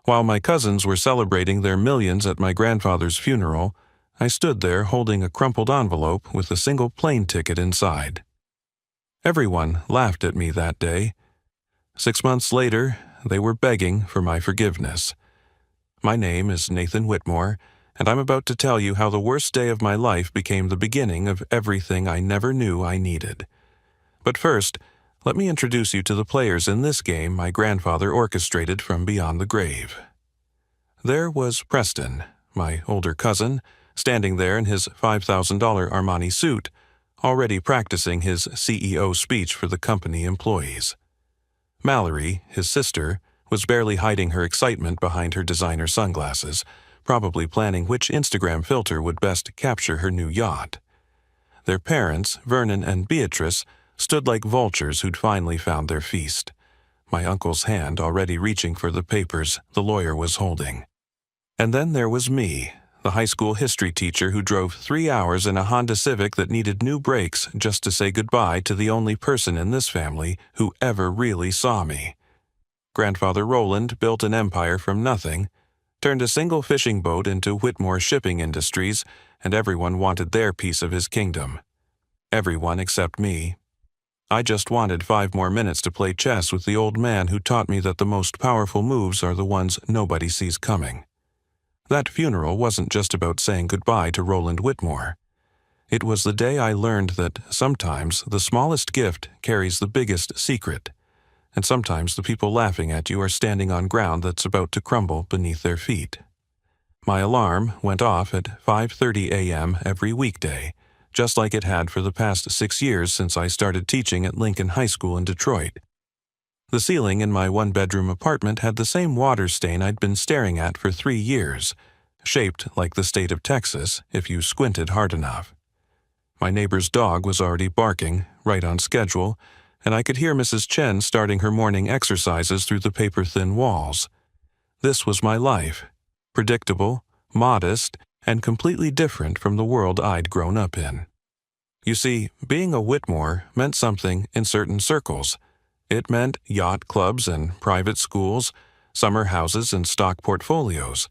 While my cousins were celebrating their millions at my grandfather's funeral, I stood there holding a crumpled envelope with a single plane ticket inside. Everyone laughed at me that day. 6 months later, they were begging for my forgiveness. My name is Nathan Whitmore, and I'm about to tell you how the worst day of my life became the beginning of everything I never knew I needed. But first, let me introduce you to the players in this game my grandfather orchestrated from beyond the grave. There was Preston, my older cousin, standing there in his $5,000 Armani suit, already practicing his CEO speech for the company employees. Mallory, his sister, was barely hiding her excitement behind her designer sunglasses, probably planning which Instagram filter would best capture her new yacht. Their parents, Vernon and Beatrice, stood like vultures who'd finally found their feast, my uncle's hand already reaching for the papers the lawyer was holding. And then there was me, the high school history teacher who drove 3 hours in a Honda Civic that needed new brakes just to say goodbye to the only person in this family who ever really saw me. Grandfather Roland built an empire from nothing, turned a single fishing boat into Whitmore Shipping Industries, and everyone wanted their piece of his kingdom. Everyone except me. I just wanted 5 more minutes to play chess with the old man who taught me that the most powerful moves are the ones nobody sees coming. That funeral wasn't just about saying goodbye to Roland Whitmore. It was the day I learned that sometimes the smallest gift carries the biggest secret, and sometimes the people laughing at you are standing on ground that's about to crumble beneath their feet. My alarm went off at 5:30 a.m. every weekday, just like it had for the past 6 years since I started teaching at Lincoln High School in Detroit. The ceiling in my one-bedroom apartment had the same water stain I'd been staring at for 3 years, shaped like the state of Texas if you squinted hard enough. My neighbor's dog was already barking, right on schedule, and I could hear Mrs. Chen starting her morning exercises through the paper-thin walls. This was my life, predictable, modest, and completely different from the world I'd grown up in. You see, being a Whitmore meant something in certain circles. It meant yacht clubs and private schools, summer houses and stock portfolios.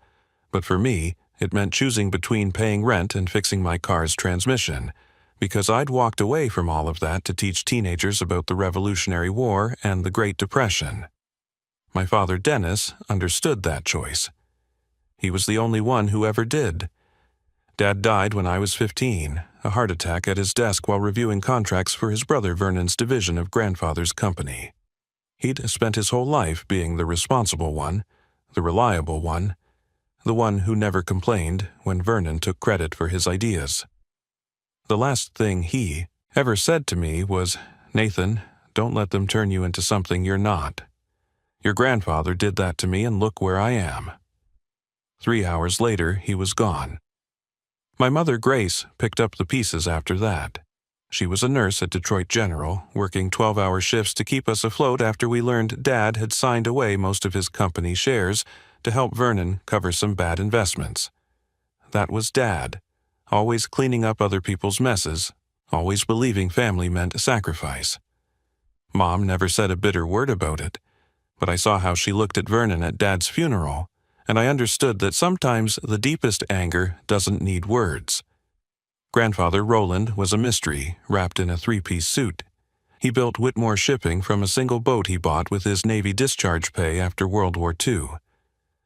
But for me, it meant choosing between paying rent and fixing my car's transmission, because I'd walked away from all of that to teach teenagers about the Revolutionary War and the Great Depression. My father, Dennis, understood that choice. He was the only one who ever did. Dad died when I was 15, a heart attack at his desk while reviewing contracts for his brother Vernon's division of grandfather's company. He'd spent his whole life being the responsible one, the reliable one, the one who never complained when Vernon took credit for his ideas. The last thing he ever said to me was, "Nathan, don't let them turn you into something you're not. Your grandfather did that to me and look where I am." 3 hours later, he was gone. My mother, Grace, picked up the pieces after that. She was a nurse at Detroit General, working 12-hour shifts to keep us afloat after we learned Dad had signed away most of his company shares to help Vernon cover some bad investments. That was Dad, always cleaning up other people's messes, always believing family meant sacrifice. Mom never said a bitter word about it, but I saw how she looked at Vernon at Dad's funeral, and I understood that sometimes the deepest anger doesn't need words. Grandfather Roland was a mystery, wrapped in a 3-piece suit. He built Whitmore Shipping from a single boat he bought with his Navy discharge pay after World War II.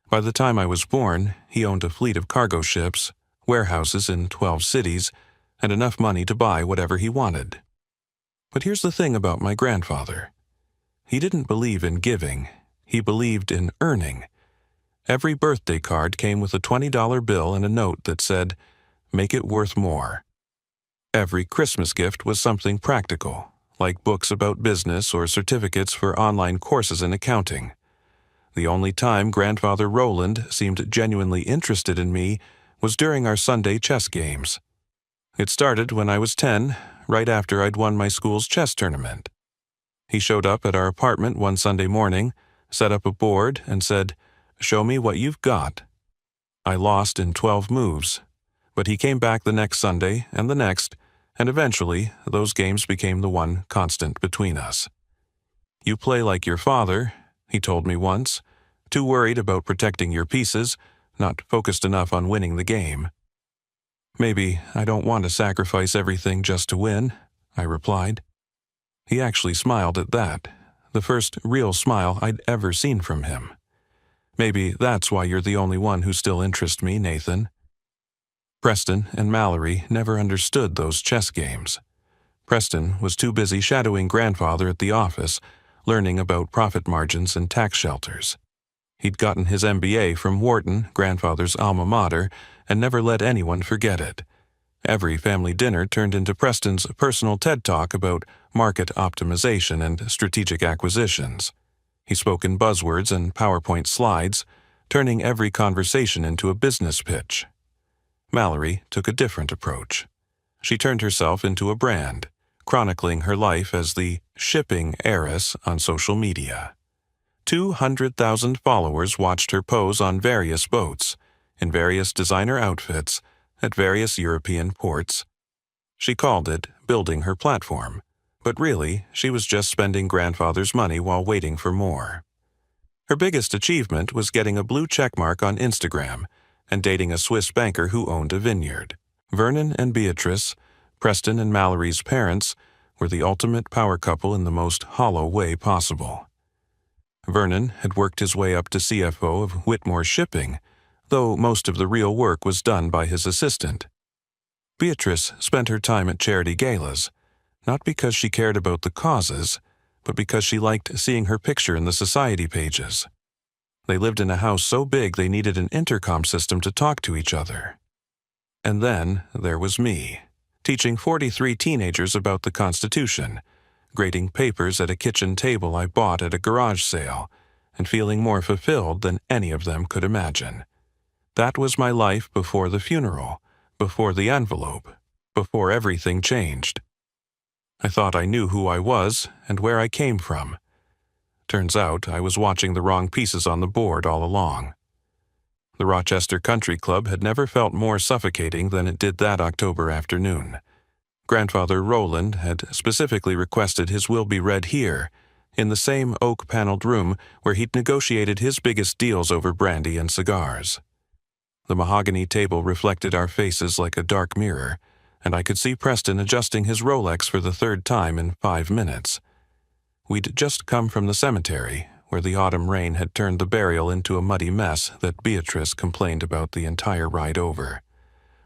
By the time I was born, he owned a fleet of cargo ships, warehouses in 12 cities, and enough money to buy whatever he wanted. But here's the thing about my grandfather. He didn't believe in giving. He believed in earning. Every birthday card came with a $20 bill and a note that said, "Make it worth more." Every Christmas gift was something practical, like books about business or certificates for online courses in accounting. The only time Grandfather Roland seemed genuinely interested in me was during our Sunday chess games. It started when I was 10, right after I'd won my school's chess tournament. He showed up at our apartment one Sunday morning, set up a board, and said, "Show me what you've got." I lost in 12 moves, but he came back the next Sunday and the next, and eventually those games became the one constant between us. "You play like your father," he told me once, Too worried about protecting your pieces, not focused enough on winning the game. Maybe I don't want to sacrifice everything just to win, I replied. He actually smiled at that, the first real smile I'd ever seen from him. Maybe that's why you're the only one who still interests me, Nathan. Preston and Mallory never understood those chess games. Preston was too busy shadowing grandfather at the office, learning about profit margins and tax shelters. He'd gotten his MBA from Wharton, grandfather's alma mater, and never let anyone forget it. Every family dinner turned into Preston's personal TED Talk about market optimization and strategic acquisitions. He spoke in buzzwords and PowerPoint slides, turning every conversation into a business pitch. Mallory took a different approach. She turned herself into a brand, chronicling her life as the shipping heiress on social media. 200,000 followers watched her pose on various boats, in various designer outfits, at various European ports. She called it building her platform, but really, she was just spending grandfather's money while waiting for more. Her biggest achievement was getting a blue checkmark on Instagram and dating a Swiss banker who owned a vineyard. Vernon and Beatrice, Preston and Mallory's parents, were the ultimate power couple in the most hollow way possible. Vernon had worked his way up to CFO of Whitmore Shipping, though most of the real work was done by his assistant. Beatrice spent her time at charity galas, not because she cared about the causes, but because she liked seeing her picture in the society pages. They lived in a house so big they needed an intercom system to talk to each other. And then there was me, teaching 43 teenagers about the Constitution, grading papers at a kitchen table I bought at a garage sale, and feeling more fulfilled than any of them could imagine. That was my life before the funeral, before the envelope, before everything changed. I thought I knew who I was and where I came from. Turns out I was watching the wrong pieces on the board all along. The Rochester Country Club had never felt more suffocating than it did that October afternoon. Grandfather Roland had specifically requested his will be read here, in the same oak-paneled room where he'd negotiated his biggest deals over brandy and cigars. The mahogany table reflected our faces like a dark mirror, and I could see Preston adjusting his Rolex for the third time in 5 minutes. We'd just come from the cemetery, where the autumn rain had turned the burial into a muddy mess that Beatrice complained about the entire ride over.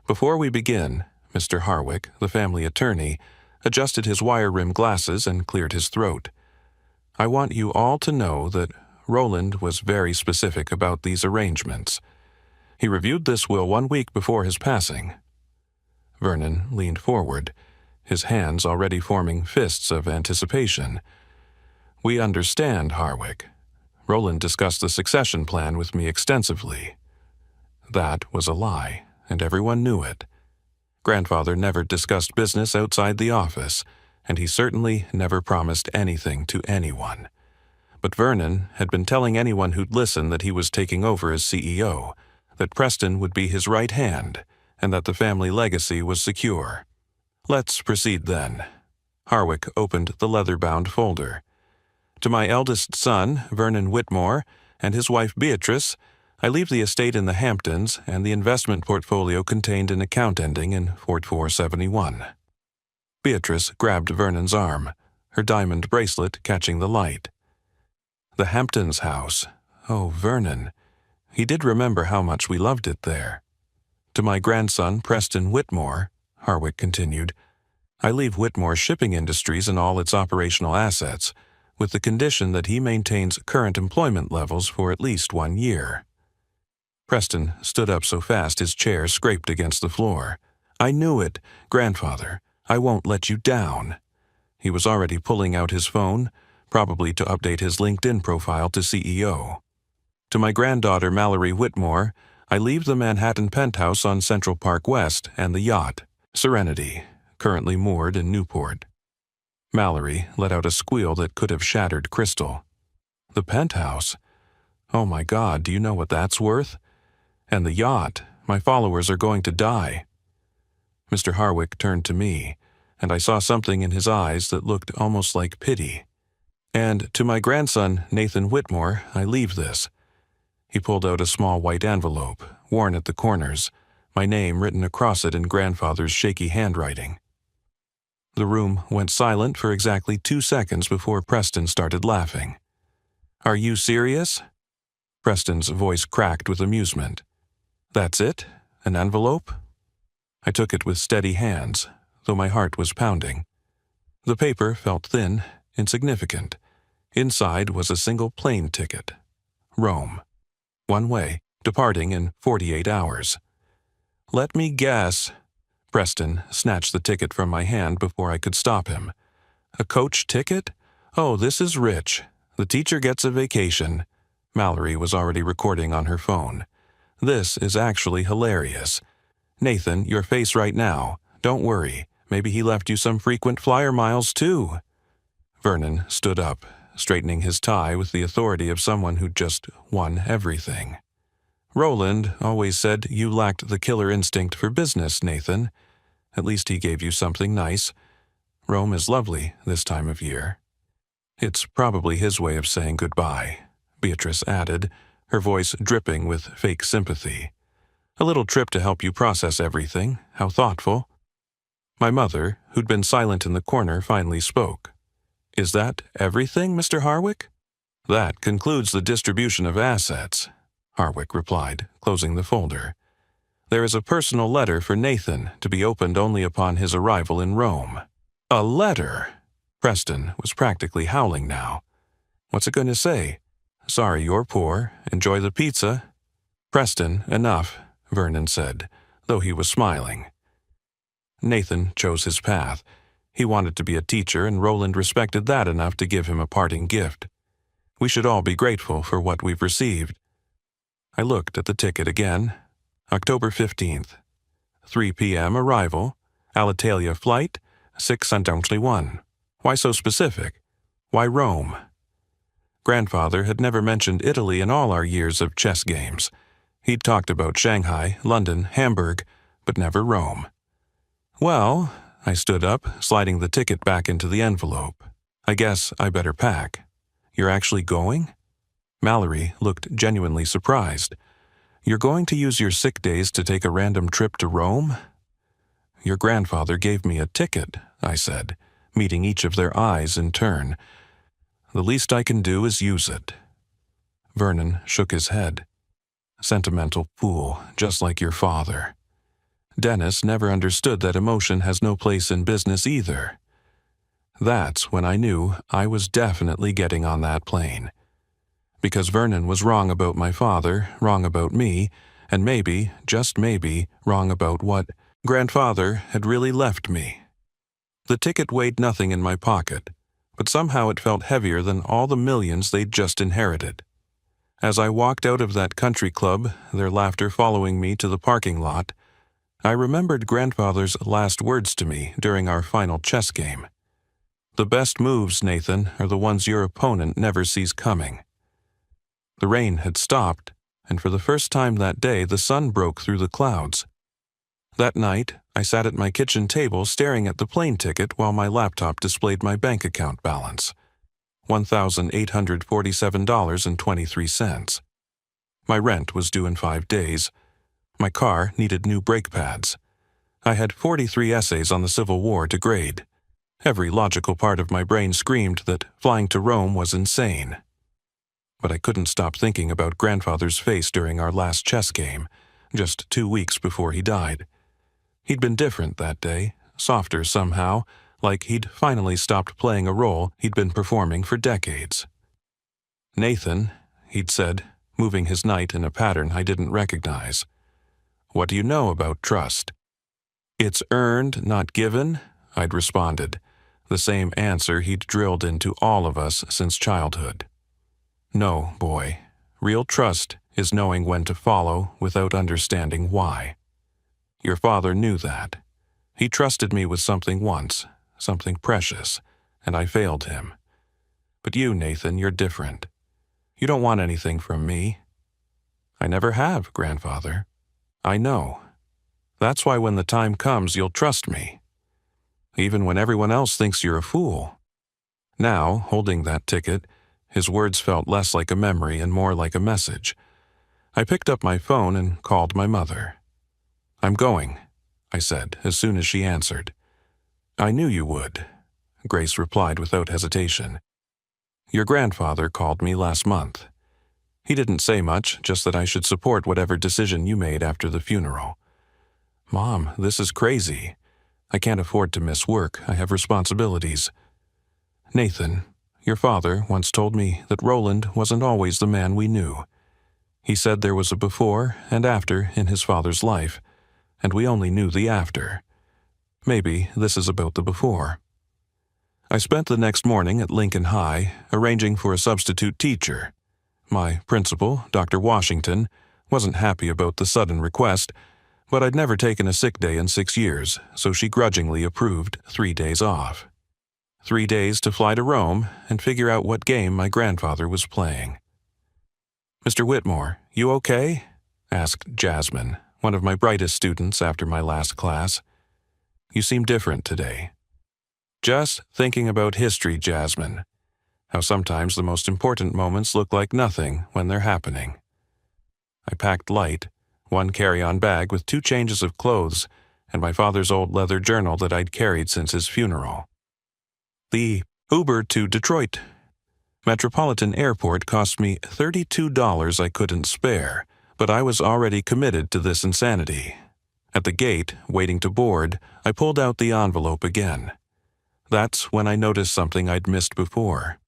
Before we begin, Mr. Harwick, the family attorney, adjusted his wire-rimmed glasses and cleared his throat. I want you all to know that Roland was very specific about these arrangements. He reviewed this will 1 week before his passing. Vernon leaned forward, his hands already forming fists of anticipation. We understand, Harwick. Roland discussed the succession plan with me extensively. That was a lie, and everyone knew it. Grandfather never discussed business outside the office, and he certainly never promised anything to anyone. But Vernon had been telling anyone who'd listen that he was taking over as CEO, that Preston would be his right hand, and that the family legacy was secure. Let's proceed then. Harwick opened the leather-bound folder. To my eldest son, Vernon Whitmore, and his wife Beatrice, I leave the estate in the Hamptons and the investment portfolio contained an account ending in 4471. Beatrice grabbed Vernon's arm, her diamond bracelet catching the light. The Hamptons house. Oh, Vernon. He did remember how much we loved it there. To my grandson, Preston Whitmore, Harwick continued, I leave Whitmore Shipping Industries and all its operational assets, with the condition that he maintains current employment levels for at least 1 year. Preston stood up so fast his chair scraped against the floor. I knew it, Grandfather. I won't let you down. He was already pulling out his phone, probably to update his LinkedIn profile to CEO. To my granddaughter Mallory Whitmore, I leave the Manhattan penthouse on Central Park West and the yacht, Serenity, currently moored in Newport. Mallory let out a squeal that could have shattered crystal. The penthouse? Oh my God, do you know what that's worth? And the yacht, my followers are going to die. Mr. Harwick turned to me, and I saw something in his eyes that looked almost like pity. And to my grandson, Nathan Whitmore, I leave this. He pulled out a small white envelope, worn at the corners, my name written across it in grandfather's shaky handwriting. The room went silent for exactly 2 seconds before Preston started laughing. "Are you serious?" Preston's voice cracked with amusement. "That's it? An envelope?" I took it with steady hands, though my heart was pounding. The paper felt thin, insignificant. Inside was a single plane ticket. Rome. One way, departing in 48 hours. "Let me guess." Preston snatched the ticket from my hand before I could stop him. "A coach ticket? Oh, this is rich. The teacher gets a vacation." Mallory was already recording on her phone. "This is actually hilarious. Nathan, your face right now. Don't worry. Maybe he left you some frequent flyer miles, too." Vernon stood up, straightening his tie with the authority of someone who'd just won everything. "Roland always said you lacked the killer instinct for business, Nathan. At least he gave you something nice. Rome is lovely this time of year." "It's probably his way of saying goodbye," Beatrice added, her voice dripping with fake sympathy. "A little trip to help you process everything. How thoughtful." My mother, who'd been silent in the corner, finally spoke. "Is that everything, Mr. Harwick?" "That concludes the distribution of assets," Harwick replied, closing the folder. "There is a personal letter for Nathan to be opened only upon his arrival in Rome." "A letter?" Preston was practically howling now. "What's it going to say? Sorry you're poor. Enjoy the pizza." "Preston, enough," Vernon said, though he was smiling. Nathan chose his path. He wanted to be a teacher, and Roland respected that enough to give him a parting gift. We should all be grateful for what we've received. I looked at the ticket again. October 15th. 3 p.m. arrival. Alitalia flight, 621. Why so specific? Why Rome? Grandfather had never mentioned Italy in all our years of chess games. He'd talked about Shanghai, London, Hamburg, but never Rome. "Well," I stood up, sliding the ticket back into the envelope. "I guess I better pack." "You're actually going?" Mallory looked genuinely surprised. "You're going to use your sick days to take a random trip to Rome?" "Your grandfather gave me a ticket," I said, meeting each of their eyes in turn. "The least I can do is use it." Vernon shook his head. "Sentimental fool, just like your father." Dennis never understood that emotion has no place in business either. That's when I knew I was definitely getting on that plane. Because Vernon was wrong about my father, wrong about me, and maybe, just maybe, wrong about what grandfather had really left me. The ticket weighed nothing in my pocket, but somehow it felt heavier than all the millions they'd just inherited. As I walked out of that country club, their laughter following me to the parking lot, I remembered grandfather's last words to me during our final chess game. "The best moves, Nathan, are the ones your opponent never sees coming." The rain had stopped, and for the first time that day the sun broke through the clouds. That night, I sat at my kitchen table staring at the plane ticket while my laptop displayed my bank account balance. $1,847.23. My rent was due in 5 days. My car needed new brake pads. I had 43 essays on the Civil War to grade. Every logical part of my brain screamed that flying to Rome was insane. But I couldn't stop thinking about grandfather's face during our last chess game, just 2 weeks before he died. He'd been different that day, softer somehow, like he'd finally stopped playing a role he'd been performing for decades. "Nathan," he'd said, moving his knight in a pattern I didn't recognize. "What do you know about trust?" "It's earned, not given," I'd responded, the same answer he'd drilled into all of us since childhood. "No, boy. Real trust is knowing when to follow without understanding why. Your father knew that. He trusted me with something once, something precious, and I failed him. But you, Nathan, you're different. You don't want anything from me." "I never have, grandfather." "I know. That's why when the time comes, you'll trust me. Even when everyone else thinks you're a fool." Now, holding that ticket, his words felt less like a memory and more like a message. I picked up my phone and called my mother. "I'm going," I said as soon as she answered. "I knew you would," Grace replied without hesitation. "Your grandfather called me last month. He didn't say much, just that I should support whatever decision you made after the funeral." "Mom, this is crazy. I can't afford to miss work. I have responsibilities." "Nathan, your father once told me that Roland wasn't always the man we knew. He said there was a before and after in his father's life, and we only knew the after. Maybe this is about the before." I spent the next morning at Lincoln High, arranging for a substitute teacher. My principal, Dr. Washington, wasn't happy about the sudden request, but I'd never taken a sick day in 6 years, so she grudgingly approved 3 days off. 3 days to fly to Rome and figure out what game my grandfather was playing. "Mr. Whitmore, you okay?" asked Jasmine, one of my brightest students after my last class. "You seem different today." "Just thinking about history, Jasmine. How sometimes the most important moments look like nothing when they're happening." I packed light, one carry-on bag with 2 changes of clothes, and my father's old leather journal that I'd carried since his funeral. The Uber to Detroit Metropolitan Airport cost me $32 I couldn't spare, but I was already committed to this insanity. At the gate, waiting to board, I pulled out the envelope again. That's when I noticed something I'd missed before.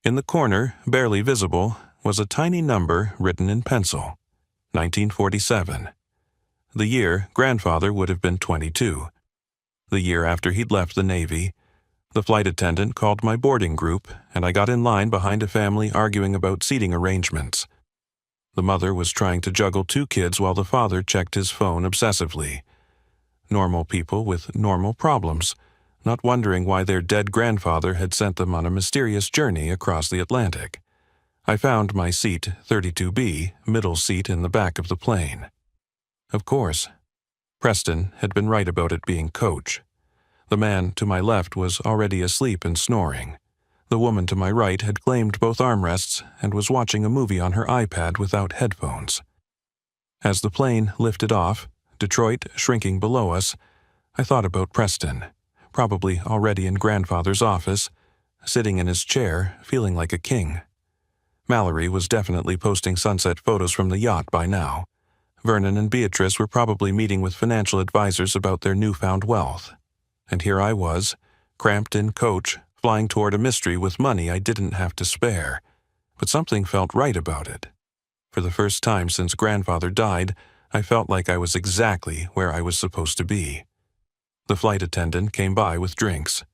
In the corner, barely visible, was a tiny number written in pencil. 1947. The year grandfather would have been 22. The year after he'd left the Navy. The flight attendant called my boarding group, and I got in line behind a family arguing about seating arrangements. The mother was trying to juggle 2 kids while the father checked his phone obsessively. Normal people with normal problems, not wondering why their dead grandfather had sent them on a mysterious journey across the Atlantic. I found my seat, 32B, middle seat in the back of the plane. Of course, Preston had been right about it being Coach. The man to my left was already asleep and snoring. The woman to my right had claimed both armrests and was watching a movie on her iPad without headphones. As the plane lifted off, Detroit shrinking below us, I thought about Preston, probably already in grandfather's office, sitting in his chair, feeling like a king. Mallory was definitely posting sunset photos from the yacht by now. Vernon and Beatrice were probably meeting with financial advisors about their newfound wealth. And here I was, cramped in coach, flying toward a mystery with money I didn't have to spare. But something felt right about it. For the first time since grandfather died, I felt like I was exactly where I was supposed to be. The flight attendant came by with drinks.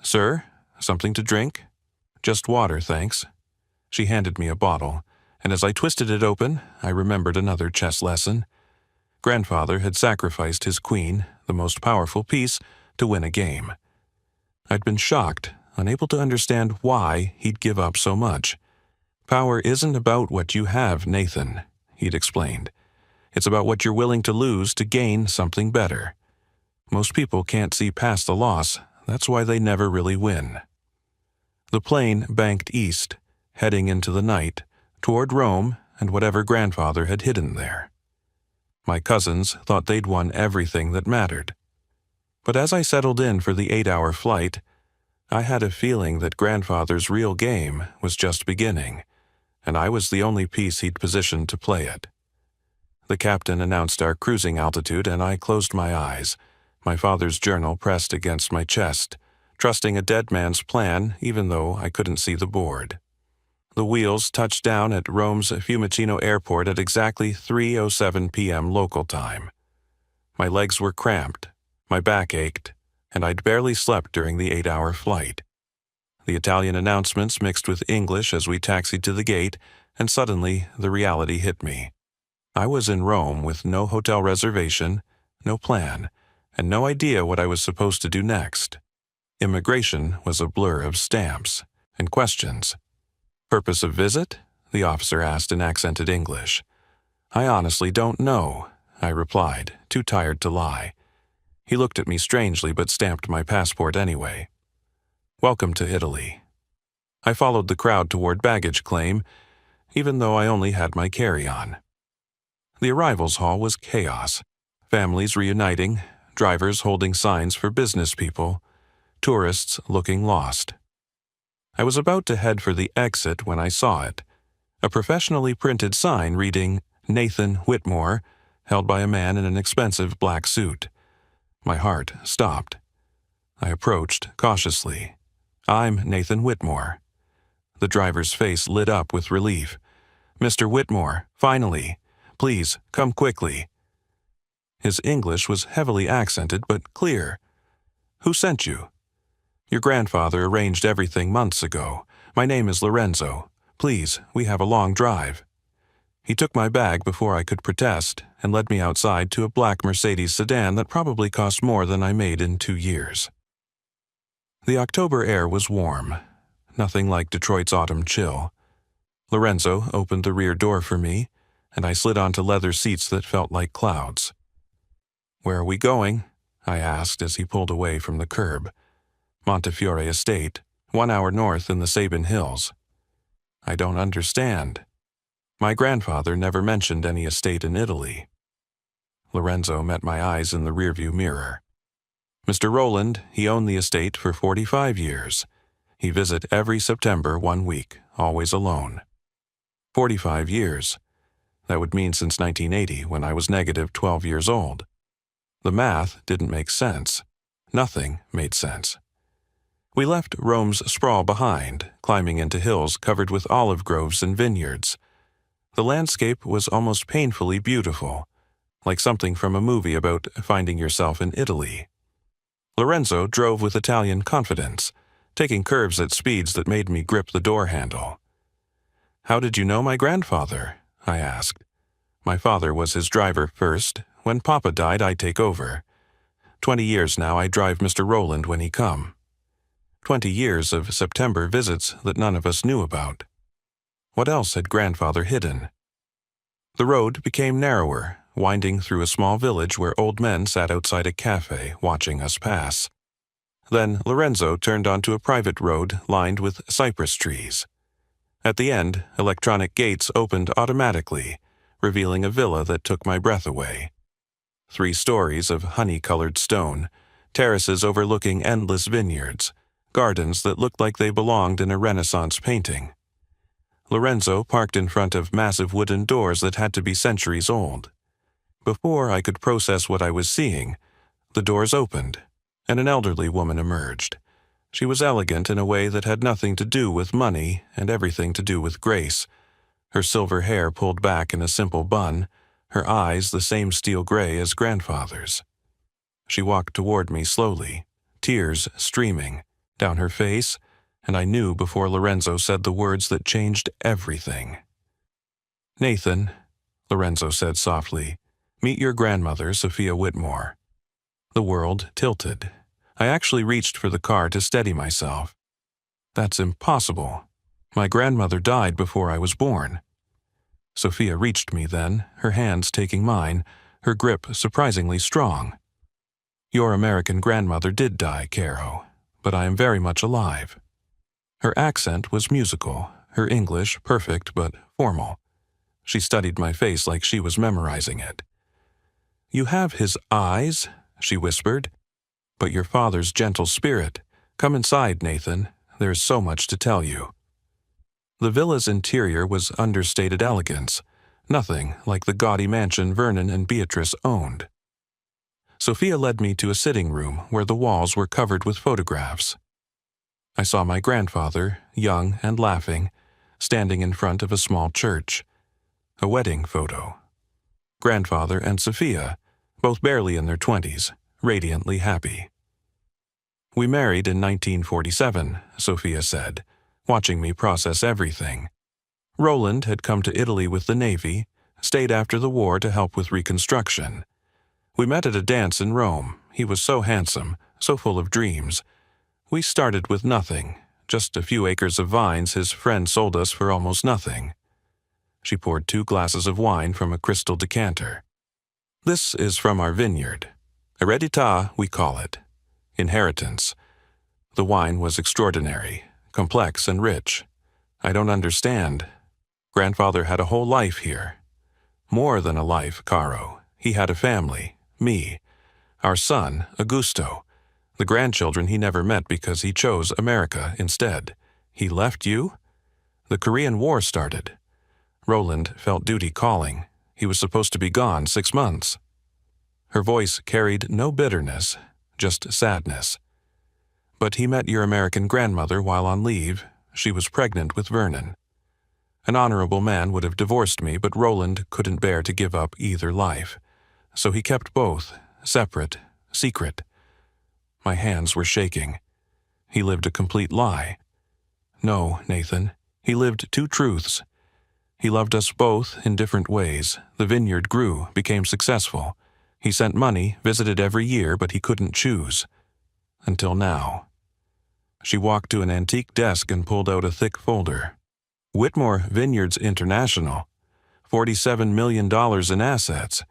"Sir, something to drink?" "Just water, thanks." She handed me a bottle, and as I twisted it open, I remembered another chess lesson. Grandfather had sacrificed his queen, the most powerful piece, to win a game. I'd been shocked, unable to understand why he'd give up so much. "Power isn't about what you have, Nathan," he'd explained. "It's about what you're willing to lose to gain something better. Most people can't see past the loss, that's why they never really win." The plane banked east, heading into the night, toward Rome and whatever grandfather had hidden there. My cousins thought they'd won everything that mattered. But as I settled in for the 8-hour flight, I had a feeling that grandfather's real game was just beginning, and I was the only piece he'd positioned to play it. The captain announced our cruising altitude, and I closed my eyes, my father's journal pressed against my chest, trusting a dead man's plan even though I couldn't see the board. The wheels touched down at Rome's Fiumicino Airport at exactly 3:07 p.m. local time. My legs were cramped, my back ached, and I'd barely slept during the 8-hour flight. The Italian announcements mixed with English as we taxied to the gate, and suddenly the reality hit me. I was in Rome with no hotel reservation, no plan, and no idea what I was supposed to do next. Immigration was a blur of stamps and questions. "Purpose of visit?" the officer asked in accented English. "I honestly don't know," I replied, too tired to lie. He looked at me strangely but stamped my passport anyway. "Welcome to Italy." I followed the crowd toward baggage claim, even though I only had my carry-on. The arrivals hall was chaos. Families reuniting, drivers holding signs for business people, tourists looking lost. I was about to head for the exit when I saw it. A professionally printed sign reading Nathan Whitmore, held by a man in an expensive black suit. My heart stopped. I approached cautiously. "I'm Nathan Whitmore." The driver's face lit up with relief. "Mr. Whitmore, finally. Please, come quickly." His English was heavily accented but clear. "Who sent you?" "Your grandfather arranged everything months ago. My name is Lorenzo. Please, we have a long drive." He took my bag before I could protest and led me outside to a black Mercedes sedan that probably cost more than I made in 2 years. The October air was warm, nothing like Detroit's autumn chill. Lorenzo opened the rear door for me, and I slid onto leather seats that felt like clouds. "Where are we going?" I asked as he pulled away from the curb. "Montefiore Estate, 1 hour north in the Sabin Hills." "I don't understand." My grandfather never mentioned any estate in Italy. Lorenzo met my eyes in the rearview mirror. "Mr. Rowland, he owned the estate for 45 years. He visit every September 1 week, always alone." 45 years. That would mean since 1980, when I was negative 12 years old. The math didn't make sense. Nothing made sense. We left Rome's sprawl behind, climbing into hills covered with olive groves and vineyards. The landscape was almost painfully beautiful, like something from a movie about finding yourself in Italy. Lorenzo drove with Italian confidence, taking curves at speeds that made me grip the door handle. "How did you know my grandfather?" I asked. "My father was his driver first. When Papa died, I take over. 20 years now I drive Mr. Rowland when he come. 20 years of September visits that none of us knew about. What else had grandfather hidden?" The road became narrower, winding through a small village where old men sat outside a cafe watching us pass. Then Lorenzo turned onto a private road lined with cypress trees. At the end, electronic gates opened automatically, revealing a villa that took my breath away. 3 stories of honey-colored stone, terraces overlooking endless vineyards, gardens that looked like they belonged in a Renaissance painting. Lorenzo parked in front of massive wooden doors that had to be centuries old. Before I could process what I was seeing, the doors opened, and an elderly woman emerged. She was elegant in a way that had nothing to do with money and everything to do with grace. Her silver hair pulled back in a simple bun, her eyes the same steel gray as grandfather's. She walked toward me slowly, tears streaming down her face, and I knew before Lorenzo said the words that changed everything. "Nathan," Lorenzo said softly, "meet your grandmother, Sophia Whitmore." The world tilted. I actually reached for the car to steady myself. "That's impossible. My grandmother died before I was born." Sophia reached me then, her hands taking mine, her grip surprisingly strong. "Your American grandmother did die, Caro, but I am very much alive." Her accent was musical, her English perfect but formal. She studied my face like she was memorizing it. "You have his eyes," she whispered, "but your father's gentle spirit. Come inside, Nathan. There is so much to tell you." The villa's interior was understated elegance, nothing like the gaudy mansion Vernon and Beatrice owned. Sophia led me to a sitting room where the walls were covered with photographs. I saw my grandfather, young and laughing, standing in front of a small church. A wedding photo. Grandfather and Sophia, both barely in their 20s, radiantly happy. "We married in 1947, Sophia said, watching me process everything. Rowland had come to Italy with the Navy, stayed after the war to help with reconstruction. We met at a dance in Rome. He was so handsome, so full of dreams. We started with nothing, just a few acres of vines his friend sold us for almost nothing." She poured 2 glasses of wine from a crystal decanter. "This is from our vineyard. Heredità, we call it. Inheritance." The wine was extraordinary, complex and rich. "I don't understand. Grandfather had a whole life here." More than a life, Caro. He had a family, me, our son, Augusto, the grandchildren he never met because he chose America instead. He left you? The Korean War started. Roland felt duty calling. He was supposed to be gone 6 months. Her voice carried no bitterness, just sadness. But he met your American grandmother while on leave. She was pregnant with Vernon. An honorable man would have divorced me, but Roland couldn't bear to give up either life. So he kept both, separate, secret. My hands were shaking. He lived a complete lie. No, Nathan, he lived 2 truths. He loved us both in different ways. The vineyard grew, became successful. He sent money, visited every year, but he couldn't choose. Until now. She walked to an antique desk and pulled out a thick folder. Whitmore Vineyards International. $47 million in assets.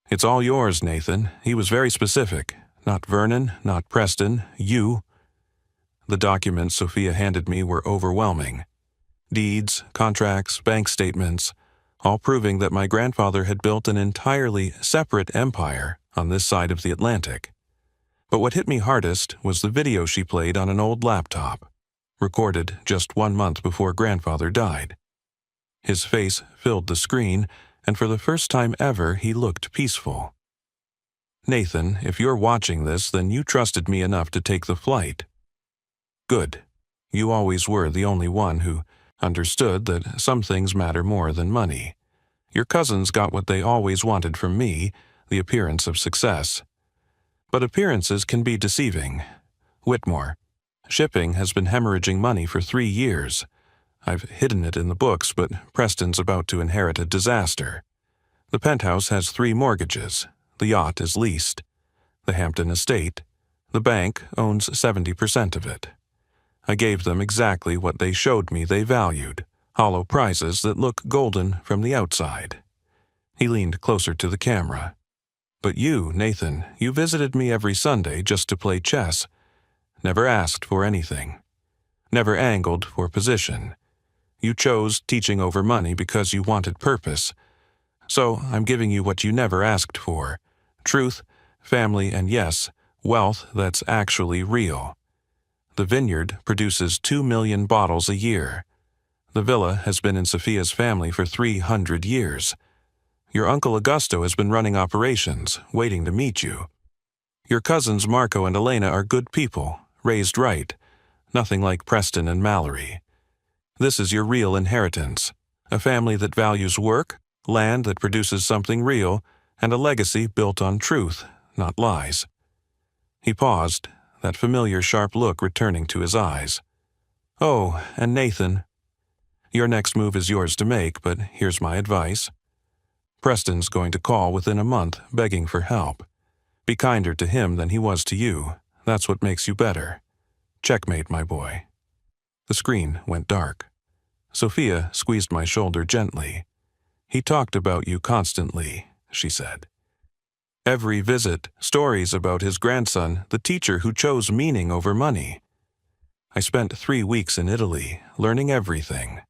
It's all yours, Nathan. He was very specific. Not Vernon, not Preston, you. The documents Sophia handed me were overwhelming. Deeds, contracts, bank statements, all proving that my grandfather had built an entirely separate empire on this side of the Atlantic. But what hit me hardest was the video she played on an old laptop, recorded just 1 month before grandfather died. His face filled the screen, and for the first time ever he looked peaceful. Nathan, if you're watching this, then you trusted me enough to take the flight. Good. You always were the only one who understood that some things matter more than money. Your cousins got what they always wanted from me, the appearance of success. But appearances can be deceiving. Whitmore, shipping has been hemorrhaging money for 3 years. I've hidden it in the books, but Preston's about to inherit a disaster. The penthouse has 3 mortgages. The yacht is leased. The Hampton estate. The bank owns 70% of it. I gave them exactly what they showed me they valued, hollow prizes that look golden from the outside. He leaned closer to the camera. But you, Nathan, you visited me every Sunday just to play chess. Never asked for anything. Never angled for position. You chose teaching over money because you wanted purpose. So I'm giving you what you never asked for. Truth, family, and yes, wealth that's actually real. The vineyard produces 2 million bottles a year. The villa has been in Sophia's family for 300 years. Your uncle Augusto has been running operations, waiting to meet you. Your cousins Marco and Elena are good people, raised right, nothing like Preston and Mallory. This is your real inheritance, a family that values work, land that produces something real, and a legacy built on truth, not lies. He paused, that familiar sharp look returning to his eyes. Oh, and Nathan, your next move is yours to make, but here's my advice. Preston's going to call within a month, begging for help. Be kinder to him than he was to you. That's what makes you better. Checkmate, my boy. The screen went dark. Sophia squeezed my shoulder gently. He talked about you constantly, she said. Every visit, stories about his grandson, the teacher who chose meaning over money. I spent 3 weeks in Italy, learning everything.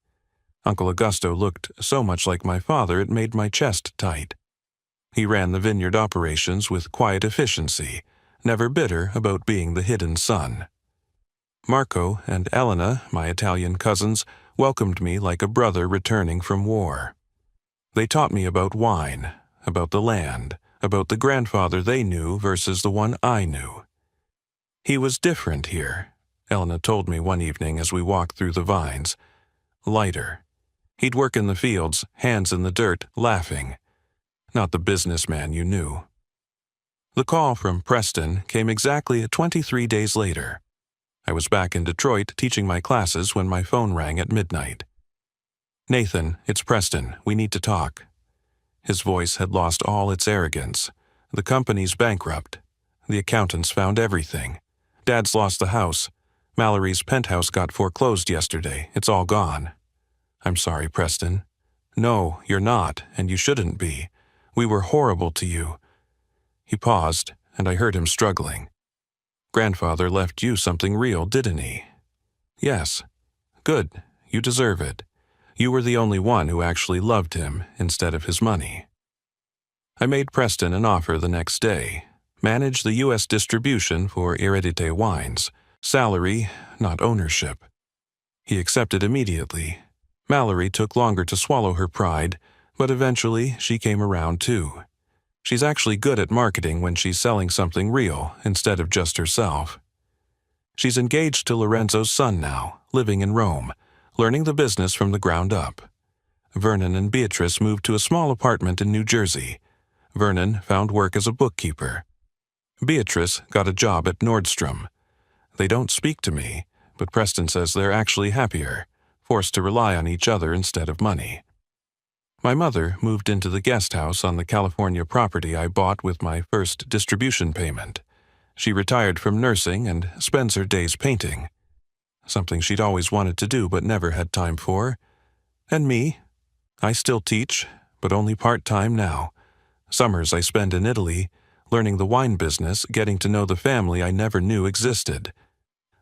Uncle Augusto looked so much like my father it made my chest tight. He ran the vineyard operations with quiet efficiency, never bitter about being the hidden son. Marco and Elena, my Italian cousins, welcomed me like a brother returning from war. They taught me about wine, about the land, about the grandfather they knew versus the one I knew. He was different here, Elena told me one evening as we walked through the vines. Lighter. He'd work in the fields, hands in the dirt, laughing. Not the businessman you knew. The call from Preston came exactly 23 days later. I was back in Detroit teaching my classes when my phone rang at midnight. Nathan, it's Preston. We need to talk. His voice had lost all its arrogance. The company's bankrupt. The accountants found everything. Dad's lost the house. Mallory's penthouse got foreclosed yesterday. It's all gone. I'm sorry, Preston. No, you're not, and you shouldn't be. We were horrible to you. He paused, and I heard him struggling. Grandfather left you something real, didn't he? Yes. Good. You deserve it. You were the only one who actually loved him instead of his money. I made Preston an offer the next day. Manage the U.S. distribution for Heredité wines. Salary, not ownership. He accepted immediately. Mallory took longer to swallow her pride, but eventually she came around too. She's actually good at marketing when she's selling something real instead of just herself. She's engaged to Lorenzo's son now, living in Rome, learning the business from the ground up. Vernon and Beatrice moved to a small apartment in New Jersey. Vernon found work as a bookkeeper. Beatrice got a job at Nordstrom. They don't speak to me, but Preston says they're actually happier, forced to rely on each other instead of money. My mother moved into the guest house on the California property I bought with my first distribution payment. She retired from nursing and spends her days painting, something she'd always wanted to do but never had time for. And me? I still teach, but only part-time now. Summers I spend in Italy, learning the wine business, getting to know the family I never knew existed.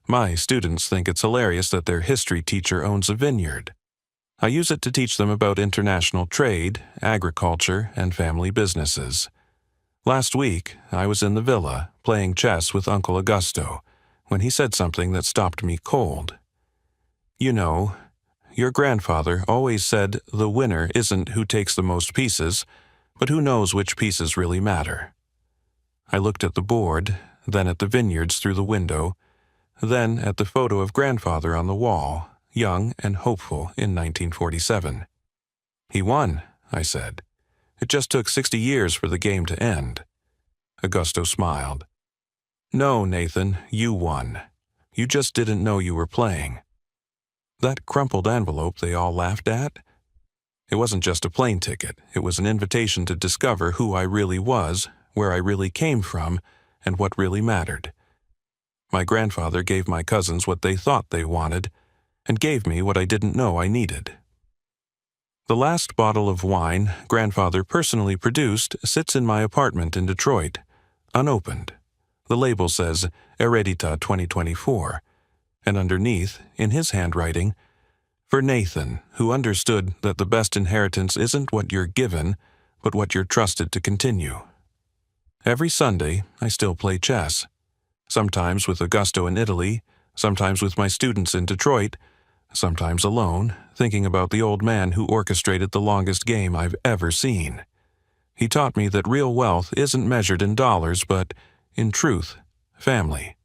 My students think it's hilarious that their history teacher owns a vineyard. I use it to teach them about international trade, agriculture, and family businesses. Last week, I was in the villa, playing chess with Uncle Augusto, when he said something that stopped me cold. You know, your grandfather always said the winner isn't who takes the most pieces, but who knows which pieces really matter. I looked at the board, then at the vineyards through the window, then at the photo of grandfather on the wall, young and hopeful in 1947. He won, I said. It just took 60 years for the game to end. Augusto smiled. No, Nathan, you won. You just didn't know you were playing. That crumpled envelope they all laughed at? It wasn't just a plane ticket. It was an invitation to discover who I really was, where I really came from, and what really mattered. My grandfather gave my cousins what they thought they wanted, and gave me what I didn't know I needed. The last bottle of wine grandfather personally produced sits in my apartment in Detroit, unopened. The label says Heredita 2024, and underneath, in his handwriting, for Nathan, who understood that the best inheritance isn't what you're given, but what you're trusted to continue. Every Sunday, I still play chess. Sometimes with Augusto in Italy, sometimes with my students in Detroit, sometimes alone, thinking about the old man who orchestrated the longest game I've ever seen. He taught me that real wealth isn't measured in dollars, but in truth, family,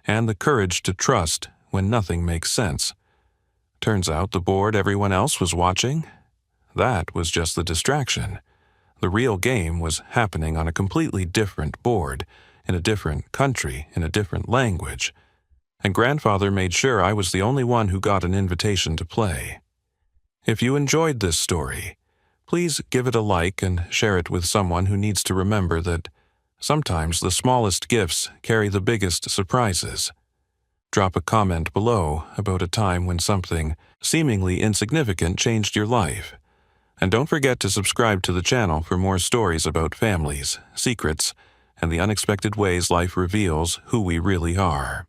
and the courage to trust when nothing makes sense. Turns out the board everyone else was watching, that was just the distraction. The real game was happening on a completely different board, in a different country, in a different language, and grandfather made sure I was the only one who got an invitation to play. If you enjoyed this story, please give it a like and share it with someone who needs to remember that sometimes the smallest gifts carry the biggest surprises. Drop a comment below about a time when something seemingly insignificant changed your life. And don't forget to subscribe to the channel for more stories about families, secrets, and the unexpected ways life reveals who we really are.